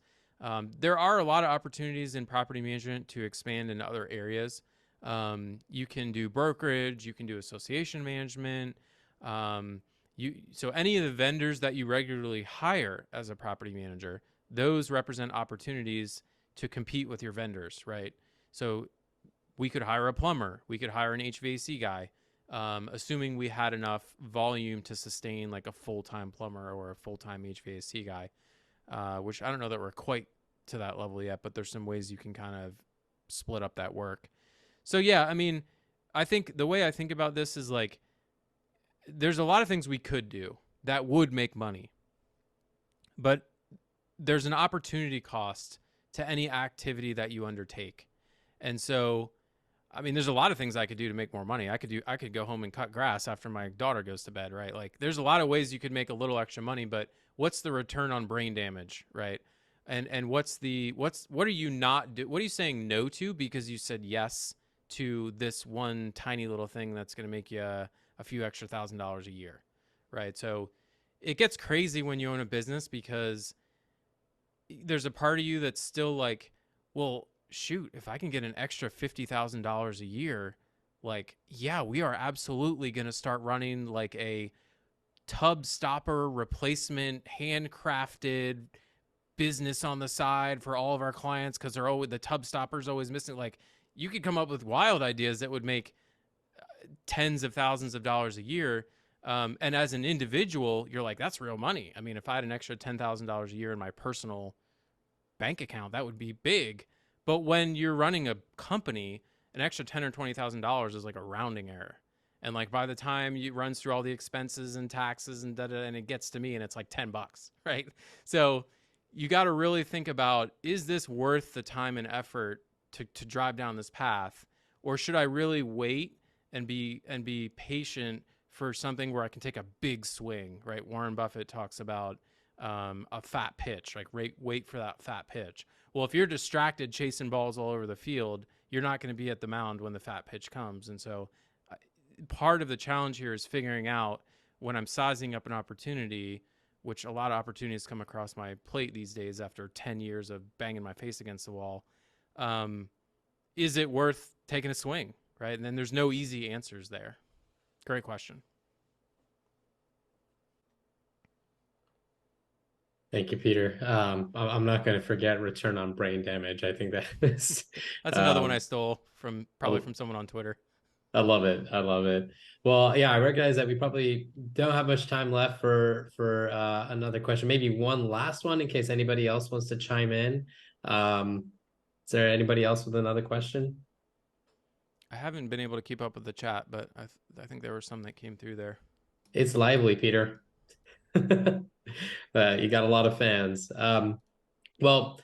There are a lot of opportunities in property management to expand into other areas. You can do brokerage, you can do association management. So any of the vendors that you regularly hire as a property manager, those represent opportunities to compete with your vendors, right? So we could hire a plumber, we could hire an HVAC guy, assuming we had enough volume to sustain like a full-time plumber or a full-time HVAC guy. Which I don't know that we're quite to that level yet, but there's some ways you can kind of split up that work. So yeah, I mean, I think the way I think about this is like, there's a lot of things we could do that would make money, but there's an opportunity cost to any activity that you undertake. And so, I mean, there's a lot of things I could do to make more money. I could go home and cut grass after my daughter goes to bed, right? Like there's a lot of ways you could make a little extra money, but what's the return on brain damage, right? And what are you not do? What are you saying no to because you said yes to this one tiny little thing that's going to make you a few extra $1,000s a year, right? So it gets crazy when you own a business because there's a part of you that's still like, well, shoot, if I can get an extra $50,000 a year, like, yeah, we are absolutely going to start running like a tub stopper replacement, handcrafted business on the side for all of our clients because the tub stopper's always missing. Like, you could come up with wild ideas that would make tens of thousands of dollars a year. And as an individual, you're like, that's real money. I mean, if I had an extra $10,000 a year in my personal bank account, that would be big. But when you're running a company, an extra $10,000 or $20,000 is like a rounding error. And like by the time it runs through all the expenses and taxes and and it gets to me and it's like $10, right? So you got to really think about, is this worth the time and effort to drive down this path, or should I really wait and be patient for something where I can take a big swing, right? Warren Buffett talks about a fat pitch, like wait for that fat pitch. Well, if you're distracted chasing balls all over the field, you're not going to be at the mound when the fat pitch comes. And so part of the challenge here is figuring out when I'm sizing up an opportunity, which a lot of opportunities come across my plate these days after 10 years of banging my face against the wall. Is it worth taking a swing, right? And then there's no easy answers there. Great question. Thank you, Peter. I'm not going to forget return on brain damage. I think that is That's another one I stole from someone on Twitter. I love it. I love it. Well, yeah, I recognize that we probably don't have much time left for another question. Maybe one last one in case anybody else wants to chime in. Is there anybody else with another question? I haven't been able to keep up with the chat, but I think there were some that came through there. It's lively, Peter. You got a lot of fans. Well,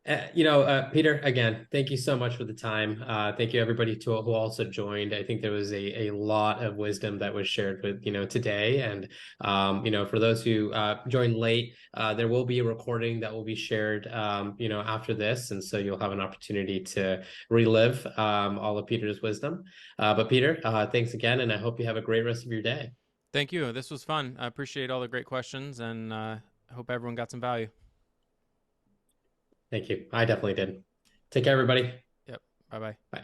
Peter, again, thank you so much for the time. Thank you everybody who also joined. I think there was a lot of wisdom that was shared with, today. And, for those who joined late, there will be a recording that will be shared, after this. And so you'll have an opportunity to relive all of Peter's wisdom. But Peter, thanks again. And I hope you have a great rest of your day. Thank you. This was fun. I appreciate all the great questions, and I hope everyone got some value. Thank you. I definitely did. Take care, everybody. Yep. Bye-bye. Bye.